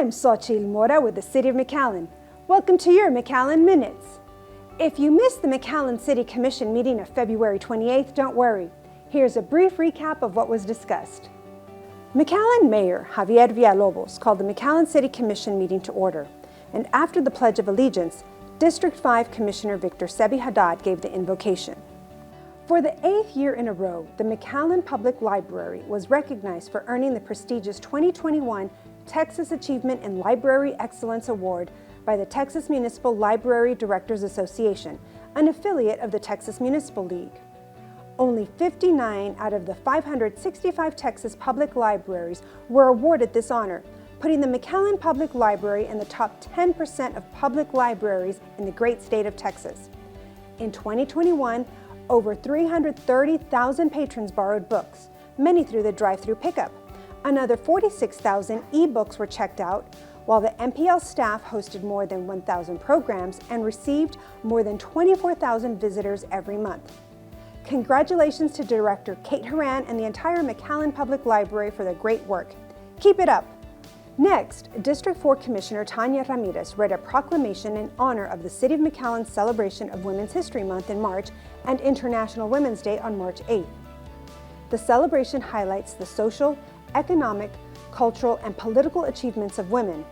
I'm Xochitl Mora with the City of Mcallen. Welcome to your Mcallen Minutes. If you missed the Mcallen City Commission meeting of February 28th, don't worry. Here's a brief recap of what was discussed. Mcallen Mayor Javier Villalobos called the Mcallen City Commission meeting to order, and after the Pledge of Allegiance, District 5 Commissioner Victor Sebi Haddad gave the invocation. For the 8th year in a row, the Mcallen Public Library was recognized for earning the prestigious 2021 Texas Achievement in Library Excellence Award by the Texas Municipal Library Directors Association, an affiliate of the Texas Municipal League. Only 59 out of the 565 Texas public libraries were awarded this honor, putting the Mcallen Public Library in the top 10% of public libraries in the great state of Texas. In 2021, over 330,000 patrons borrowed books, many through the drive-through pickup. Another 46,000 e-books were checked out, while the MPL staff hosted more than 1,000 programs and received more than 24,000 visitors every month. Congratulations to Director Kate Horan and the entire Mcallen Public Library for their great work. Keep it up! Next, District 4 Commissioner Tanya Ramirez read a proclamation in honor of the City of McAllen's celebration of Women's History Month in March and International Women's Day on March 8th. The celebration highlights the social, economic, cultural, and political achievements of women.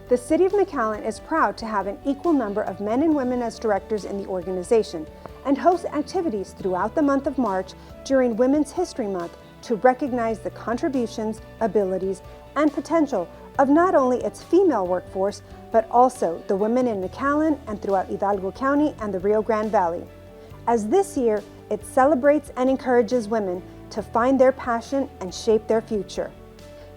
The City of McAllen is proud to have an equal number of men and women as directors in the organization and hosts activities throughout the month of March during Women's History Month to recognize the contributions, abilities, and potential of not only its female workforce, but also the women in McAllen and throughout Hidalgo County and the Rio Grande Valley. As this year, it celebrates and encourages women to find their passion and shape their future.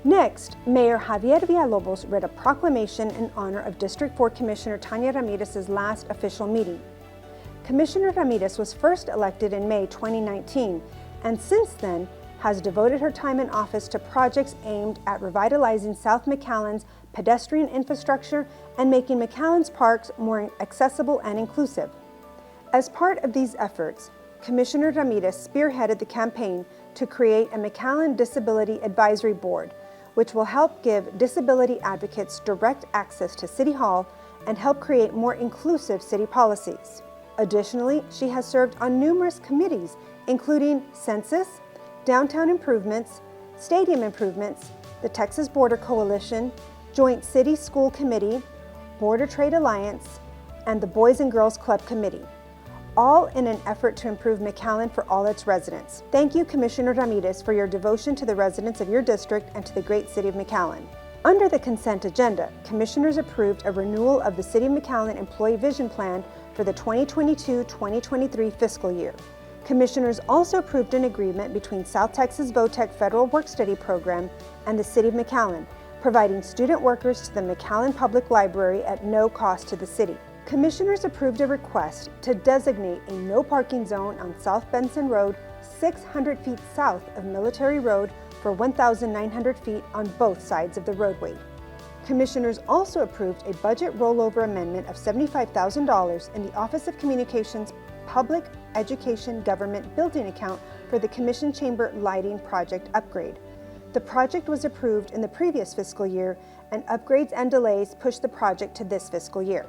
Next, Mayor Javier Villalobos read a proclamation in honor of District 4 Commissioner Tanya Ramirez's last official meeting. Commissioner Ramirez was first elected in May 2019, and since then has devoted her time in office to projects aimed at revitalizing South McAllen's pedestrian infrastructure and making McAllen's parks more accessible and inclusive. As part of these efforts, Commissioner Ramirez spearheaded the campaign to create a McAllen Disability Advisory Board, which will help give disability advocates direct access to City Hall and help create more inclusive city policies. Additionally, she has served on numerous committees, including Census, Downtown Improvements, Stadium Improvements, the Texas Border Coalition, Joint City-School Committee, Border Trade Alliance, and the Boys and Girls Club Committee, all in an effort to improve McAllen for all its residents. Thank you, Commissioner Ramirez, for your devotion to the residents of your district and to the great City of McAllen. Under the consent agenda, Commissioners approved a renewal of the City of McAllen Employee Vision Plan for the 2022-2023 fiscal year. Commissioners also approved an agreement between South Texas VOTEC Federal Work-Study Program and the City of McAllen, providing student workers to the Mcallen Public Library at no cost to the city. Commissioners approved a request to designate a no parking zone on South Benson Road 600 feet south of Military Road for 1,900 feet on both sides of the roadway. Commissioners also approved a budget rollover amendment of $75,000 in the Office of Communications Public Education Government Building account for the Commission Chamber Lighting Project upgrade. The project was approved in the previous fiscal year, and upgrades and delays pushed the project to this fiscal year.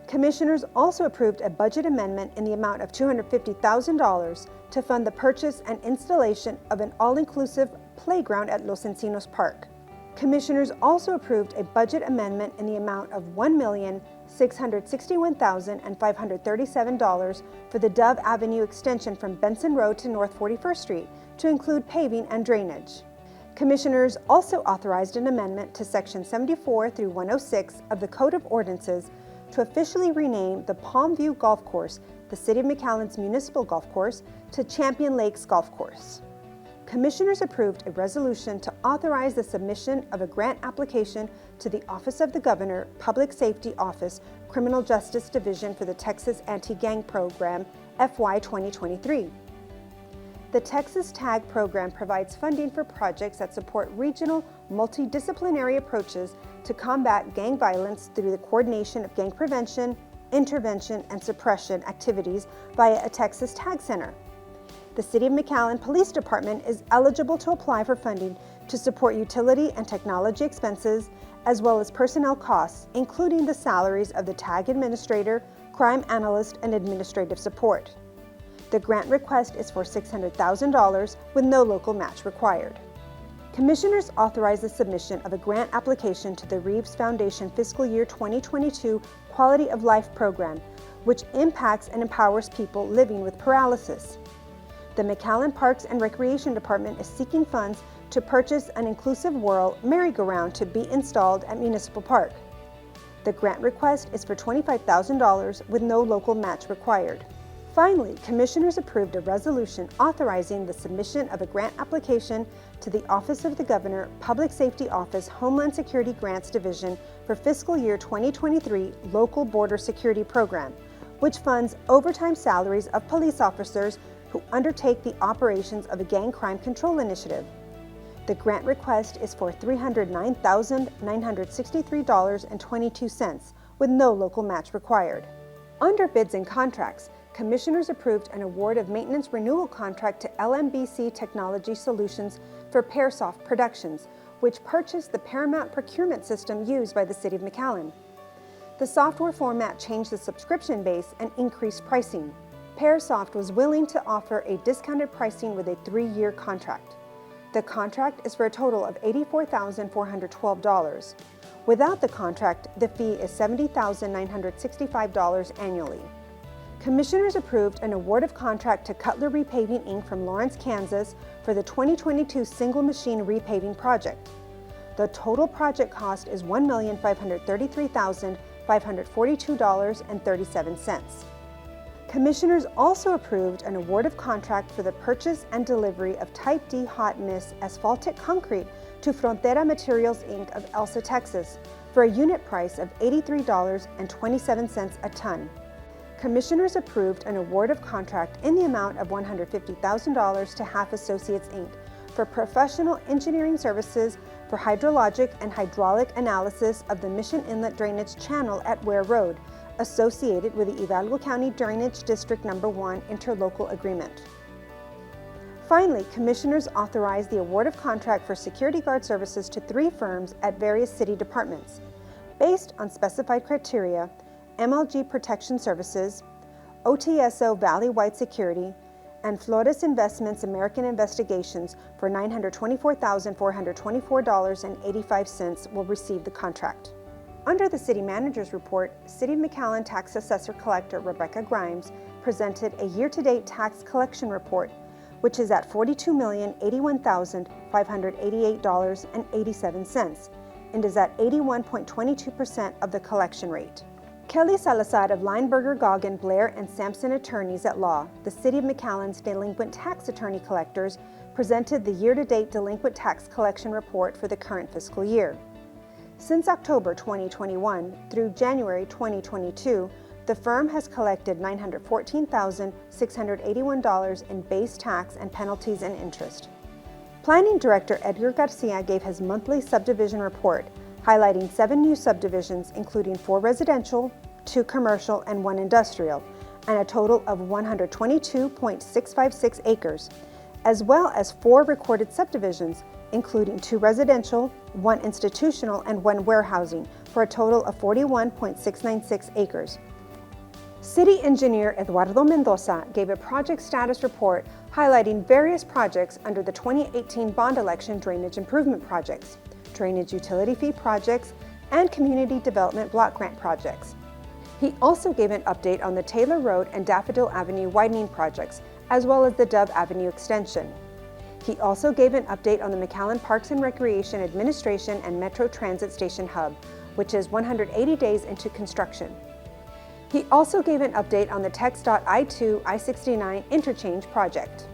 Commissioners also approved a budget amendment in the amount of $250,000 to fund the purchase and installation of an all-inclusive playground at Los Encinos Park. Commissioners also approved a budget amendment in the amount of $1,661,537 for the Dove Avenue extension from Benson Road to North 41st Street to include paving and drainage. Commissioners also authorized an amendment to Section 74 through 106 of the Code of Ordinances to officially rename the Palm View Golf Course, the City of McAllen's municipal golf course, to Champion Lakes Golf Course. Commissioners approved a resolution to authorize the submission of a grant application to the Office of the Governor, Public Safety Office, Criminal Justice Division for the Texas Anti-Gang Program, FY 2023. The Texas TAG program provides funding for projects that support regional, multidisciplinary approaches to combat gang violence through the coordination of gang prevention, intervention, and suppression activities via a Texas TAG Center. the City of Mcallen Police Department is eligible to apply for funding to support utility and technology expenses, as well as personnel costs, including the salaries of the tag administrator, crime analyst, and administrative support. The grant request is for $600,000 with no local match required. Commissioners authorize the submission of a grant application to the Reeves Foundation Fiscal Year 2022 Quality of Life Program, which impacts and empowers people living with paralysis. The Mcallen Parks and Recreation Department is seeking funds to purchase an inclusive whirl merry-go-round to be installed at Municipal Park. The grant request is for $25,000 with no local match required. Finally, Commissioners approved a resolution authorizing the submission of a grant application to the Office of the Governor, Public Safety Office, Homeland Security Grants Division for Fiscal Year 2023 Local Border Security Program, which funds overtime salaries of police officers who undertake the operations of a gang crime control initiative. The grant request is for $309,963.22 with no local match required. Under bids and contracts, Commissioners approved an award of maintenance renewal contract to LMBC Technology Solutions for Pearsoft Productions, which purchased the Paramount procurement system used by the City of Mcallen. The software format changed the subscription base and increased pricing. Pearsoft was willing to offer a discounted pricing with a 3-year contract. The contract is for a total of $84,412. Without the contract, the fee is $70,965 annually. Commissioners approved an award of contract to Cutler Repaving Inc. from Lawrence, Kansas for the 2022 single machine repaving project. The total project cost is $1,533,542.37. Commissioners also approved an award of contract for the purchase and delivery of Type D hot mix asphaltic concrete to Frontera Materials Inc. of Elsa, Texas, for a unit price of $83.27 a ton. Commissioners approved an award of contract in the amount of $150,000 to Half Associates Inc. for professional engineering services for hydrologic and hydraulic analysis of the Mission Inlet Drainage Channel at Ware Road, associated with the Hidalgo County Drainage District No. 1 Interlocal Agreement. Finally, Commissioners authorized the award of contract for security guard services to 3 firms at various city departments. Based on specified criteria, MLG Protection Services, OTSO Valley White Security, and Flores Investments American Investigations for $924,424.85 will receive the contract. Under the City Manager's Report, City of Mcallen Tax Assessor Collector Rebecca Grimes presented a year-to-date tax collection report, which is at $42,081,588.87 and is at 81.22% of the collection rate. Kelly Salazar of Lineberger, Goggin, Blair, and Sampson Attorneys at Law, the City of Mcallen's delinquent tax attorney collectors, presented the year-to-date delinquent tax collection report for the current fiscal year. Since October 2021 through January 2022, the firm has collected $914,681 in base tax and penalties and interest. Planning Director Edgar Garcia gave his monthly subdivision report, highlighting 7 new subdivisions, including 4 residential, 2 commercial, and 1 industrial, and a total of 122.656 acres, as well as 4 recorded subdivisions, including 2 residential, 1 institutional, and 1 warehousing, for a total of 41.696 acres. City Engineer Eduardo Mendoza gave a project status report highlighting various projects under the 2018 bond election drainage improvement projects, drainage utility fee projects, and community development block grant projects. He also gave an update on the Taylor Road and Daffodil Avenue widening projects, as well as the Dove Avenue extension. He also gave an update on the Mcallen Parks and Recreation Administration and Metro Transit Station Hub, which is 180 days into construction. He also gave an update on the TxDOT I-2-I-69 interchange project.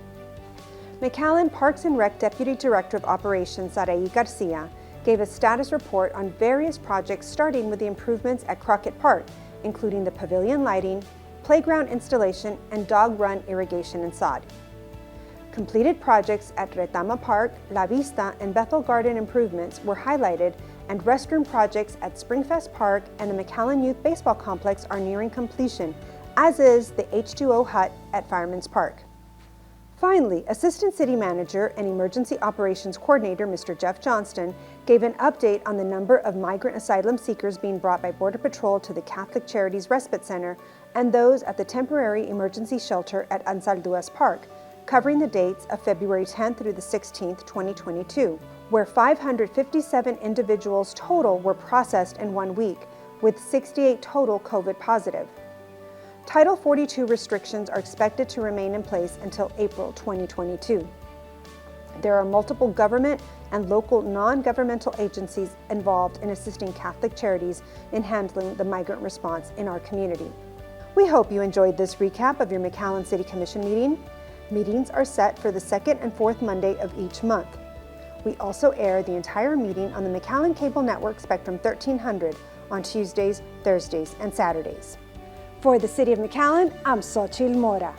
Mcallen Parks and Rec Deputy Director of Operations Saraí Garcia gave a status report on various projects, starting with the improvements at Crockett Park, including the pavilion lighting, playground installation, and dog run irrigation and sod. Completed projects at Retama Park, La Vista, and Bethel Garden improvements were highlighted, and restroom projects at Springfest Park and the Mcallen Youth Baseball Complex are nearing completion, as is the H2O hut at Fireman's Park. Finally, Assistant City Manager and Emergency Operations Coordinator Mr. Jeff Johnston gave an update on the number of migrant asylum seekers being brought by Border Patrol to the Catholic Charities Respite Center and those at the temporary emergency shelter at Untitled Park, covering the dates of February 10th through the 16th, 2022, where 557 individuals total were processed in 1 week, with 68 total COVID positive. Title 42 restrictions are expected to remain in place until April 2022. There are multiple government and local non-governmental agencies involved in assisting Catholic Charities in handling the migrant response in our community. We hope you enjoyed this recap of your Mcallen City Commission meeting. Meetings are set for the second and fourth Monday of each month. We also air the entire meeting on the Mcallen Cable Network Spectrum 1300 on Tuesdays, Thursdays, and Saturdays. For the City of Mcallen, I'm Xochitl Mora.